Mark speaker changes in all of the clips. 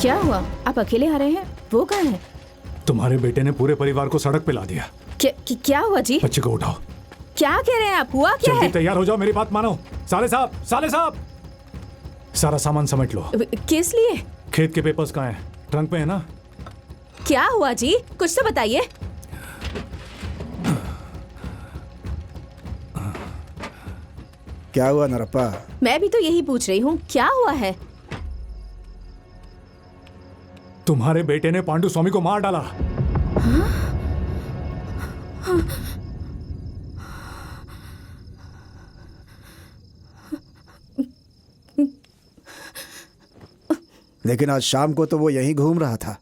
Speaker 1: क्या हुआ? आप अकेले आ रहे हैं? वो कहाँ है?
Speaker 2: तुम्हारे बेटे ने पूरे परिवार को सड़क पे ला दिया।
Speaker 1: क्या हुआ जी?
Speaker 2: बच्चे को उठाओ।
Speaker 1: क्या कह रहे हैं आप? हुआ क्या है?
Speaker 2: तैयार हो जाओ, मेरी बात मानो। साले साहब, सारा सामान समेट लो।
Speaker 1: किस लिए?
Speaker 2: खेत के पेपर्स कहाँ हैं? ट्रंक में है ना?
Speaker 1: क्या हुआ जी? कुछ तो बताइए।
Speaker 3: क्या हुआ नरप्पा?
Speaker 1: मैं भी तो यही पूछ रही हूँ, क्या हुआ है?
Speaker 2: तुम्हारे बेटे ने पांडु स्वामी को मार डाला।
Speaker 3: लेकिन आज शाम को तो वो यहीं घूम रहा था।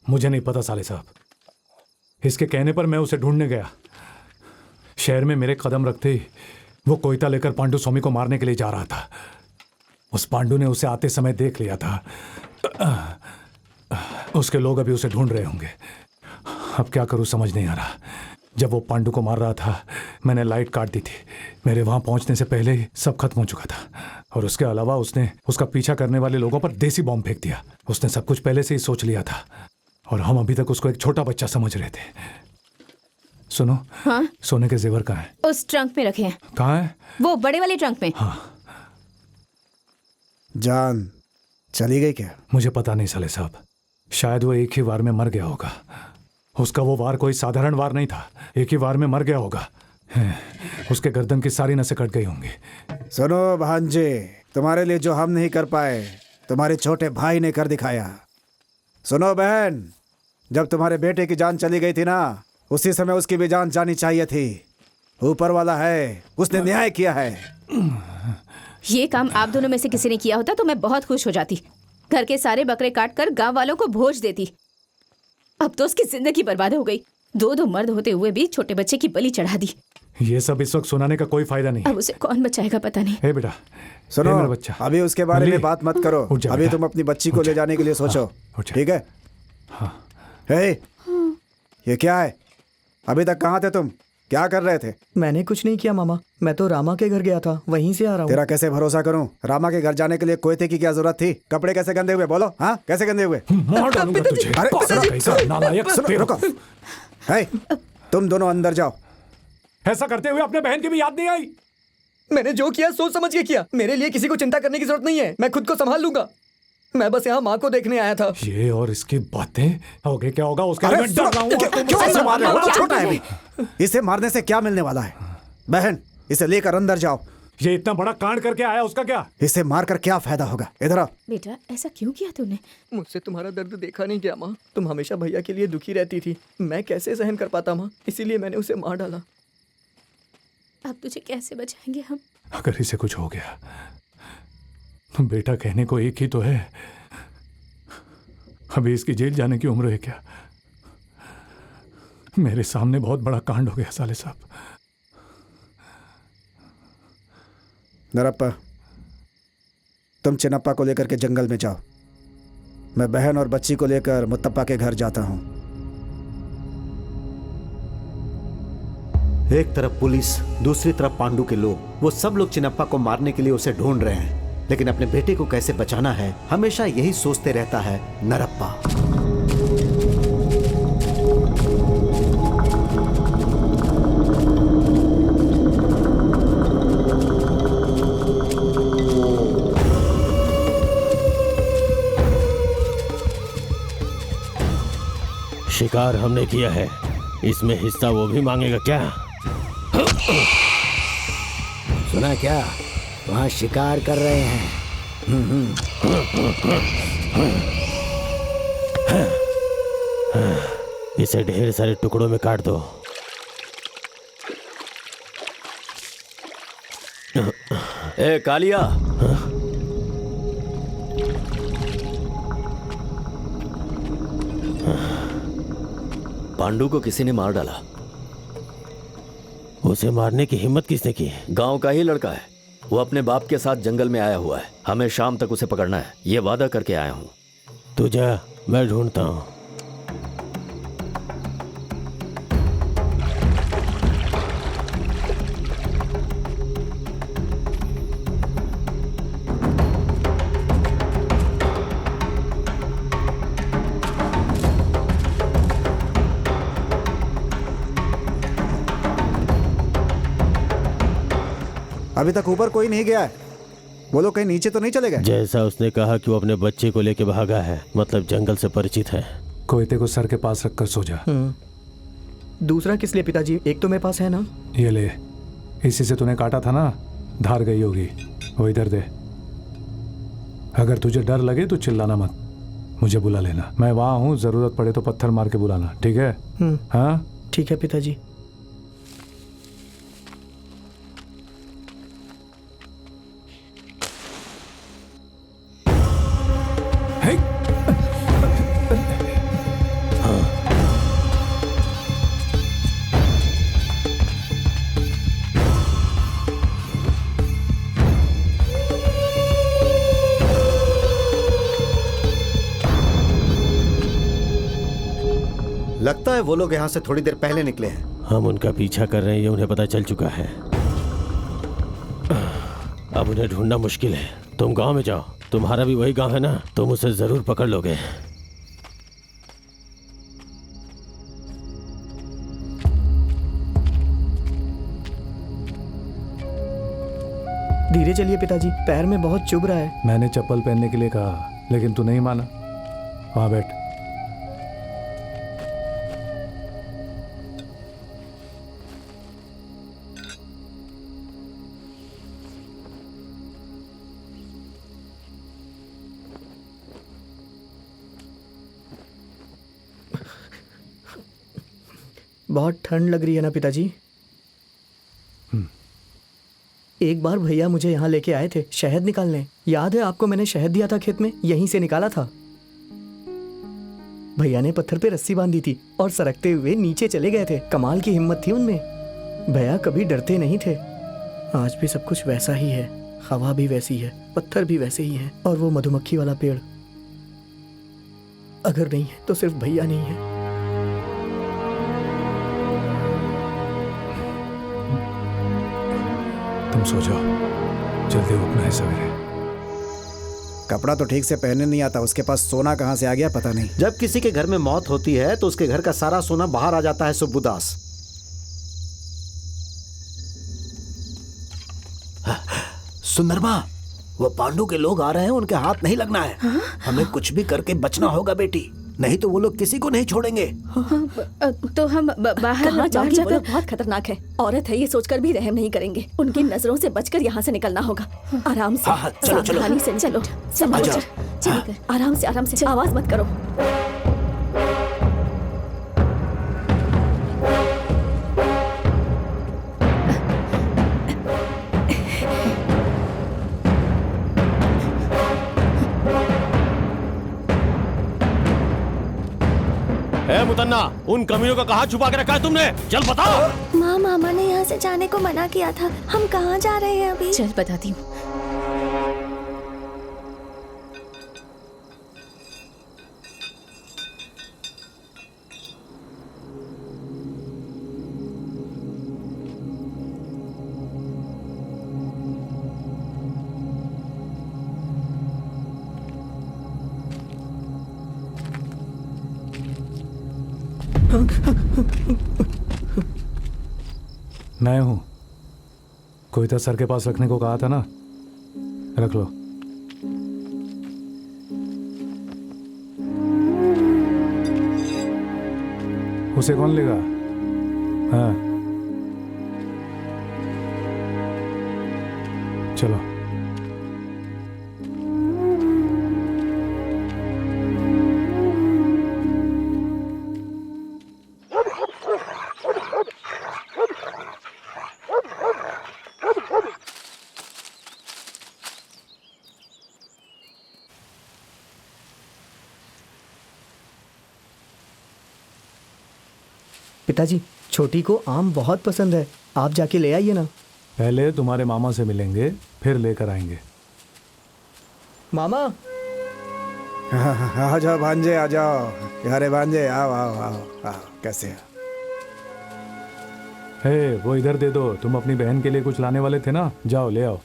Speaker 2: मुझे नहीं पता साले साहब, इसके कहने पर मैं उसे ढूंढने गया। शहर में मेरे कदम रखते ही वो कोयता लेकर पांडु स्वामी को मारने के लिए जा रहा था। उस पांडु ने उसे आते समय देख लिया था। उसके लोग अभी उसे ढूंढ रहे होंगे। अब क्या करूं समझ नहीं आ रहा। जब वो पांडु को मार रहा था मैंने लाइट काट दी थी। मेरे वहां पहुंचने से पहले ही सब खत्म हो चुका था। और उसके अलावा उसने उसका पीछा करने वाले लोगों पर देसी बॉम्ब फेंक दिया। उसने सब कुछ पहले से ही सोच लिया था और हम अभी तक उसको एक छोटा बच्चा समझ रहे थे। सुनो।
Speaker 1: हाँ?
Speaker 2: सोने के जेवर कहाँ हैं?
Speaker 1: उस ट्रंक में रखे हैं।
Speaker 2: कहाँ है?
Speaker 1: वो बड़े वाले ट्रंक में।
Speaker 2: हाँ।
Speaker 3: जान चली गई क्या?
Speaker 2: मुझे पता नहीं साले साहब, शायद वो एक ही वार में मर गया होगा। उसका वो वार कोई साधारण वार नहीं था, एक ही वार में मर गया होगा। उसके गर्दन की सारी नसें कट गई होंगी।
Speaker 3: सुनो भांजे, तुम्हारे लिए जो हम नहीं कर पाए तुम्हारे छोटे भाई ने कर दिखाया। सुनो बहन, जब तुम्हारे बेटे की जान चली गई थी ना, उसी समय उसकी भी जान जानी चाहिए थी। ऊपर वाला है, उसने न्याय किया है।
Speaker 1: ये काम आप दोनों में से किसी ने किया होता तो मैं बहुत खुश हो जाती। घर के सारे बकरे काट कर गाँव वालों को भोज देती। अब तो उसकी जिंदगी बर्बाद हो गई। दो मर्द होते हुए भी छोटे बच्चे की बलि चढ़ा दी।
Speaker 2: ये सब इस वक्त सुनाने का कोई फायदा नहीं।
Speaker 1: अब उसे कौन बचाएगा पता नहीं।
Speaker 2: हे बेटा,
Speaker 3: सुनो,
Speaker 2: मेरा बच्चा,
Speaker 3: अभी उसके बारे में बात मत करो। अभी तुम अपनी बच्ची को ले जाने के लिए सोचो, ठीक है?
Speaker 2: हाँ।
Speaker 3: हे, ये क्या है? अभी तक कहाँ थे तुम? क्या कर रहे थे?
Speaker 4: मैंने कुछ नहीं किया मामा, मैं तो रामा के घर गया था, वहीं से आ रहा हूँ।
Speaker 3: तेरा कैसे भरोसा करूं? रामा के घर जाने के लिए कोयते की क्या जरूरत थी? कपड़े कैसे गंदे हुए? बोलो, हाँ कैसे गंदे हुए?
Speaker 2: मार डालूंगा तुझे।
Speaker 3: अरे
Speaker 2: नालायक।
Speaker 3: रुको। हे, तुम दोनों अंदर जाओ।
Speaker 2: ऐसा करते हुए अपने बहन की भी याद नहीं आई?
Speaker 4: मैंने जो किया सोच समझ के किया। मेरे लिए किसी को चिंता करने की जरूरत नहीं है, मैं खुद को संभाल लूंगा। मैं बस यहाँ माँ को देखने आया था।
Speaker 2: ये और इसकी बातें, आगे क्या होगा उसका
Speaker 3: अरे
Speaker 2: मैं डर रहा हूँ।
Speaker 3: क्यों इसे मार रहे हो? छोटा है अभी। इसे मारने से क्या मिलने वाला है? बहन, इसे लेकर अंदर जाओ।
Speaker 2: ये इतना बड़ा कांड करके आया, उसका क्या?
Speaker 3: इसे मारकर क्या फायदा होगा? इधर आओ।
Speaker 1: बेटा, ऐसा क्यों किया तूने?
Speaker 4: मुझसे तुम्हारा दर्द देखा नहीं गया माँ। तुम हमेशा भैया के लिए दुखी रहती थी, मैं कैसे सहन कर पाता माँ, इसीलिए मैंने उसे मार डाला।
Speaker 1: अब तुझे कैसे बचाएंगे हम?
Speaker 2: अगर इसे कुछ हो गया तो बेटा कहने को एक ही तो है। अभी इसकी जेल जाने की उम्र है क्या? मेरे सामने बहुत बड़ा कांड हो गया साले साहब।
Speaker 3: नरप्पा, तुम चिन्नप्पा को लेकर के जंगल में जाओ। मैं बहन और बच्ची को लेकर मुत्तप्पा के घर जाता हूँ।
Speaker 5: एक तरफ पुलिस, दूसरी तरफ पांडु के लोग, वो सब लोग चिन्नप्पा को मारने के लिए उसे ढूंढ रहे हैं। लेकिन अपने बेटे को कैसे बचाना है, हमेशा यही सोचते रहता है नरप्पा।
Speaker 6: शिकार हमने किया है, इसमें हिस्सा वो भी मांगेगा क्या?
Speaker 7: सुना क्या? वहाँ शिकार कर रहे हैं।
Speaker 6: इसे ढेर सारे टुकड़ों में काट दो।
Speaker 8: ए कालिया, पांडु को किसी ने मार डाला।
Speaker 6: उसे मारने की हिम्मत किसने की?
Speaker 8: गांव का ही लड़का है, वो अपने बाप के साथ जंगल में आया हुआ है। हमें शाम तक उसे पकड़ना है, ये वादा करके आया हूँ।
Speaker 6: तू जा, मैं ढूंढता हूँ।
Speaker 3: अभी तक ऊपर कोई नहीं गया है। वो लोग कहीं नीचे तो नहीं चले गए?
Speaker 6: जैसा उसने कहा कि वो अपने बच्चे को लेके भागा है, मतलब जंगल से परिचित है।
Speaker 2: कोयते को सर के पास रखकर सो जा।
Speaker 4: दूसरा किस लिए पिताजी? एक तो मेरे पास है ना।
Speaker 2: ये ले, इसी से तूने काटा था ना, धार गई होगी, वो इधर दे। अगर तुझे डर लगे तो चिल्लाना मत, मुझे बुला लेना, मैं वहां हूँ, जरूरत पड़े तो पत्थर मार के बुलाना, ठीक है? हाँ
Speaker 4: ठीक है पिताजी।
Speaker 5: लगता है वो लोग यहाँ से थोड़ी देर पहले निकले हैं।
Speaker 6: हम उनका पीछा कर रहे हैं, ये उन्हें पता चल चुका है। अब उन्हें ढूंढना मुश्किल है। तुम गांव में जाओ, तुम्हारा भी वही गांव है ना, तुम उसे जरूर पकड़ लोगे।
Speaker 4: धीरे चलिए पिताजी, पैर में बहुत चुभ रहा है।
Speaker 2: मैंने चप्पल पहनने के लिए कहा, लेकिन तू नहीं माना। वहां बैठ।
Speaker 4: बहुत ठंड लग रही है ना पिताजी? एक बार भैया मुझे यहाँ लेके आए थे शहद निकालने। याद है आपको? मैंने शहद दिया था खेत में, यहीं से निकाला था। भैया ने पत्थर पे रस्सी बांधी थी और सरकते हुए नीचे चले गए थे। कमाल की हिम्मत थी उनमें। भैया कभी डरते नहीं थे। आज भी सब कुछ वैसा ही है, हवा भी वैसी है, पत्थर भी वैसे ही है, और वो मधुमक्खी वाला पेड़ अगर नहीं है तो सिर्फ भैया नहीं है।
Speaker 2: तुम सो जाओ, जल्दी उठना है सवेरे।
Speaker 3: कपड़ा तो ठीक से पहनने नहीं आता, उसके पास सोना कहाँ से आ गया पता नहीं।
Speaker 5: जब किसी के घर में मौत होती है तो उसके घर का सारा सोना बाहर आ जाता है सुब्बुदास।
Speaker 7: सुंदरमा, वो पांडु के लोग आ रहे हैं, उनके हाथ नहीं लगना है। हमें कुछ भी करके बचना होगा बेटी, नहीं तो वो लोग किसी को नहीं छोड़ेंगे।
Speaker 1: तो हम बाहर
Speaker 9: कहाँ जाओगी? वो
Speaker 1: जाकर
Speaker 9: लोग बहुत खतरनाक है। औरत है, ये सोचकर भी रहम नहीं करेंगे। उनकी नजरों से बचकर यहाँ से निकलना होगा। आराम से,
Speaker 7: हाँ, चलो, चलो।
Speaker 9: सावधानी से चलो,
Speaker 7: आ जाओ।
Speaker 9: चलो, आराम से, आवाज मत करो।
Speaker 6: मुतन्ना, उन कमीनों को कहाँ छुपा के रखा है तुमने? चल बताओ।
Speaker 10: माँ, मामा ने यहाँ से जाने को मना किया था। हम कहाँ जा रहे हैं अभी?
Speaker 1: चल बताती हूँ।
Speaker 2: मैं हूं। कोयता सर के पास रखने को कहा था ना, रख लो। उसे कौन लेगा? हाँ चलो।
Speaker 4: पिताजी, छोटी को आम बहुत पसंद है, आप जाके ले आइए ना।
Speaker 2: पहले तुम्हारे मामा से मिलेंगे, फिर लेकर आएंगे।
Speaker 4: मामा,
Speaker 3: आ जाओ भांजे, आ जाओ। यारे भांजे, आओ आओ आओ आओ। कैसे हो?
Speaker 2: हे, वो इधर दे दो। तुम अपनी बहन के लिए कुछ लाने वाले थे ना, जाओ ले आओ।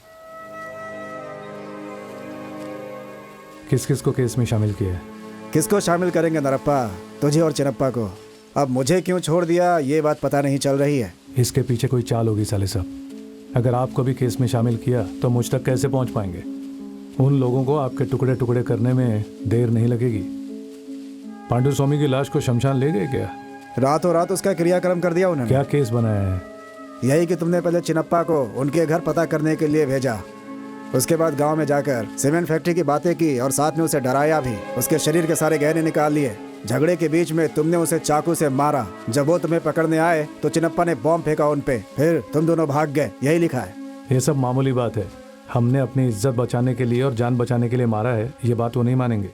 Speaker 2: किस किस को केस में शामिल किया है?
Speaker 3: किसको शामिल करेंगे नरप्पा? तुझे और चिनप्पा को। अब मुझे क्यों छोड़ दिया ये बात पता नहीं चल रही है।
Speaker 2: इसके पीछे कोई चाल होगी साले सब। अगर आपको भी केस में शामिल किया तो मुझ तक कैसे पहुंच पाएंगे? उन लोगों को आपके टुकड़े टुकड़े करने में देर नहीं लगेगी। पांडु स्वामी की लाश को शमशान ले गए क्या?
Speaker 3: रातों रात उसका क्रियाक्रम कर दिया उन्होंने।
Speaker 2: क्या केस बनाया है?
Speaker 3: यही कि तुमने पहले चिनप्पा को उनके घर पता करने के लिए भेजा, उसके बाद गांव में जाकर सीमेंट फैक्ट्री की बातें की और साथ में उसे डराया भी। उसके शरीर के सारे गहने निकाल लिए। झगड़े के बीच में तुमने उसे चाकू से मारा। जब वो तुम्हें पकड़ने आए तो चिनप्पा ने बॉम्ब फेंका उन पे, फिर तुम दोनों भाग गए। यही लिखा है।
Speaker 2: ये सब मामूली बात है। हमने अपनी इज्जत बचाने के लिए और जान बचाने के लिए मारा है, ये बात वो नहीं मानेंगे।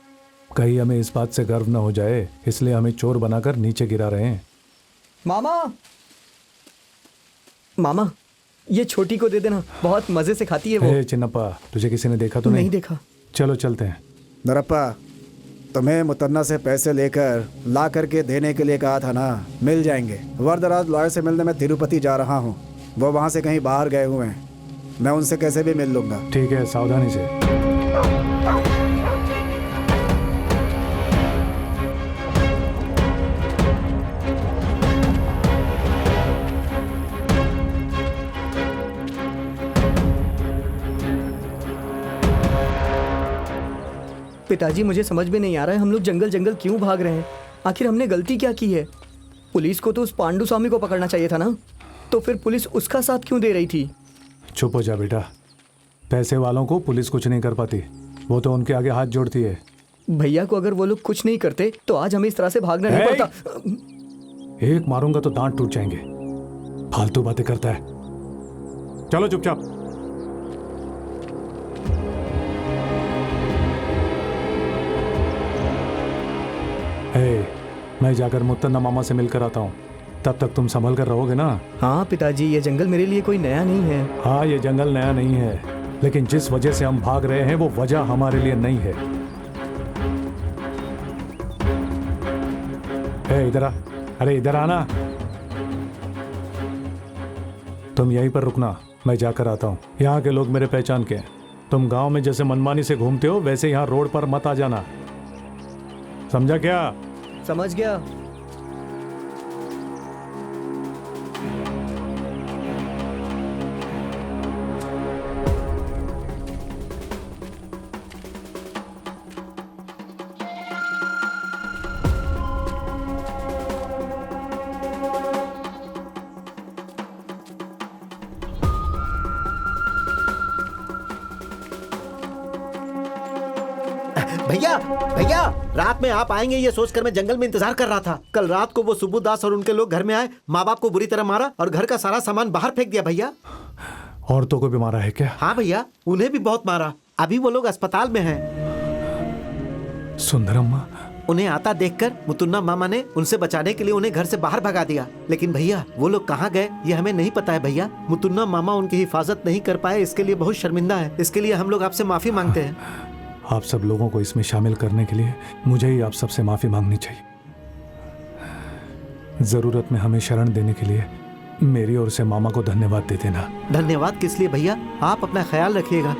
Speaker 2: कहीं हमें इस बात से गर्व न हो जाए, इसलिए हमें चोर बनाकर नीचे गिरा रहे हैं।
Speaker 4: मामा, मामा, ये छोटी को दे देना, बहुत मजे से खाती है वो।
Speaker 2: हे चिन्नप्पा, तुझे किसी ने देखा तो नहीं?
Speaker 4: नहीं देखा।
Speaker 2: चलो चलते हैं।
Speaker 3: नरप्पा, तुम्हें मुतन्ना से पैसे लेकर ला करके देने के लिए कहा था ना, मिल जाएंगे। वरदराज लॉयर से मिलने मैं तिरुपति जा रहा हूँ, वो वहाँ से कहीं बाहर गए हुए हैं। मैं उनसे कैसे भी मिल लूँगा।
Speaker 2: ठीक है, सावधानी से।
Speaker 4: पिताजी, मुझे समझ में नहीं आ रहा है हम लोग जंगल जंगल क्यों भाग रहे हैं। आखिर हमने गलती क्या की है? पुलिस को तो उस पांडु स्वामी को पकड़ना चाहिए था ना, तो फिर पुलिस उसका साथ क्यों दे रही थी?
Speaker 2: चुप हो जा बेटा। पैसे वालों को पुलिस कुछ नहीं कर पाती, वो तो उनके आगे हाथ जोड़ती है।
Speaker 4: भैया को अगर वो लोग कुछ नहीं करते तो आज हमें इस तरह से भागना नहीं पड़ता।
Speaker 2: एक मारूंगा तो दांत टूट जाएंगे। फालतू बातें करता है। चलो चुपचाप। मैं जाकर मुत्तन्ना मामा से मिलकर आता हूँ, तब तक तुम संभल कर रहोगे ना?
Speaker 4: हाँ पिताजी, ये जंगल मेरे लिए कोई नया नहीं है।
Speaker 2: हाँ, ये जंगल नया नहीं है, लेकिन जिस वजह से हम भाग रहे हैं वो वजह हमारे लिए नहीं है। इधर आ। अरे इधर आना। तुम यहीं पर रुकना, मैं जाकर आता हूँ। यहाँ के लोग मेरे पहचान के हैं। तुम गांव में जैसे मनमानी से घूमते हो वैसे यहाँ रोड पर मत आ जाना, समझा क्या?
Speaker 4: समझ गया।
Speaker 5: भैया भैया, रात में आप आएंगे ये सोचकर मैं जंगल में इंतजार कर रहा था। कल रात को वो सुबुदास और उनके लोग घर में आए, माँ बाप को बुरी तरह मारा और घर का सारा सामान बाहर फेंक दिया। भैया,
Speaker 2: औरतों को भी मारा है क्या?
Speaker 5: हाँ भैया, उन्हें भी बहुत मारा। अभी वो लोग अस्पताल में हैं।
Speaker 2: सुंदरम्मा,
Speaker 5: उन्हें आता देखकर मुतुन्ना मामा ने उनसे बचाने के लिए उन्हें घर से बाहर भगा दिया। लेकिन भैया, वो लोग कहाँ गए ये हमें नहीं पता है। भैया, मुतुन्ना मामा उनकी हिफाजत नहीं कर पाए, इसके लिए बहुत शर्मिंदा है। इसके लिए हम लोग आपसे माफी मांगते हैं।
Speaker 2: आप सब लोगों को इसमें शामिल करने के लिए मुझे ही आप सबसे माफी मांगनी चाहिए। जरूरत में हमें शरण देने के लिए मेरी ओर से मामा को धन्यवाद दे देना।
Speaker 5: धन्यवाद किस लिए भैया? आप अपना ख्याल रखिएगा।